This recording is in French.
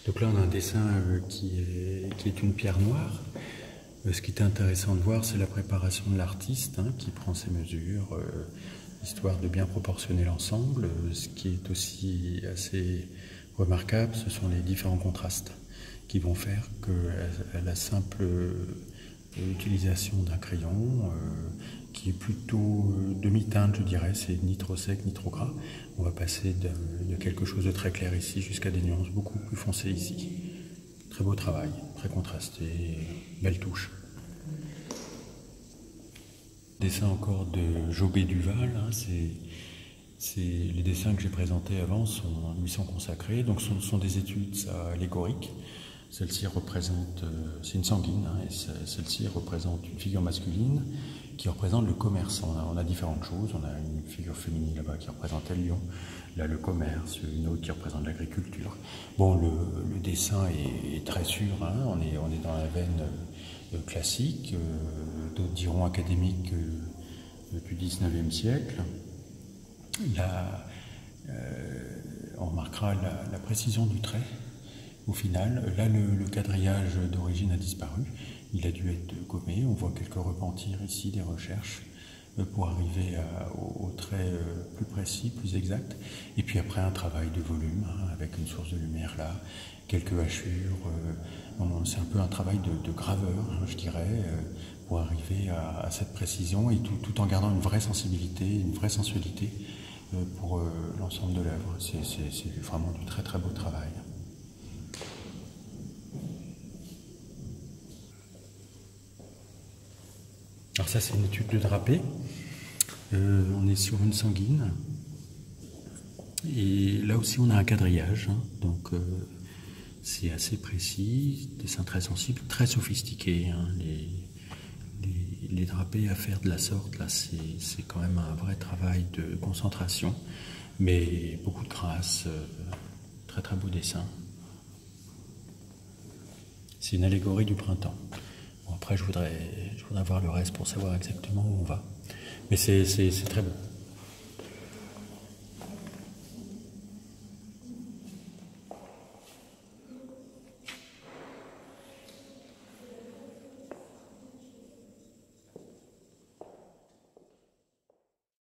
Donc là, on a un dessin qui est une pierre noire. Ce qui est intéressant de voir, c'est la préparation de l'artiste qui prend ses mesures, histoire de bien proportionner l'ensemble. Ce qui est aussi assez remarquable, ce sont les différents contrastes qui vont faire que la simple utilisation d'un crayon, qui est plutôt demi-teinte, je dirais, c'est ni trop sec ni trop gras. On va passer de quelque chose de très clair ici jusqu'à des nuances beaucoup plus foncées ici. Très beau travail, très contrasté, belle touche. Dessin encore de Jobé Duval, les dessins que j'ai présentés avant lui sont consacrés, donc ce sont des études allégoriques. Celle-ci représente, c'est une sanguine, et celle-ci représente une figure masculine qui représente le commerce. On a différentes choses, on a une figure féminine là-bas qui représente le lion, là le commerce, une autre qui représente l'agriculture. Bon, le dessin est très sûr, on est dans la veine classique, d'autres diront académique du 19e siècle. Là, on remarquera la précision du trait. Au final, là, le quadrillage d'origine a disparu. Il a dû être gommé. On voit quelques repentirs ici, des recherches pour arriver au trait plus précis, plus exact. Et puis après, un travail de volume, avec une source de lumière là, quelques hachures. C'est un peu un travail de graveur, je dirais, pour arriver à cette précision et tout en gardant une vraie sensibilité, une vraie sensualité pour l'ensemble de l'œuvre. C'est vraiment du très très beau travail. Alors ça, c'est une étude de drapé. On est sur une sanguine. Et là aussi, on a un quadrillage. Donc, c'est assez précis, dessin très sensible, très sophistiqué. Les drapés à faire de la sorte, là, c'est quand même un vrai travail de concentration. Mais beaucoup de grâce, très très beau dessin. C'est une allégorie du printemps. Bon, après, je voudrais voir le reste pour savoir exactement où on va. Mais c'est très beau.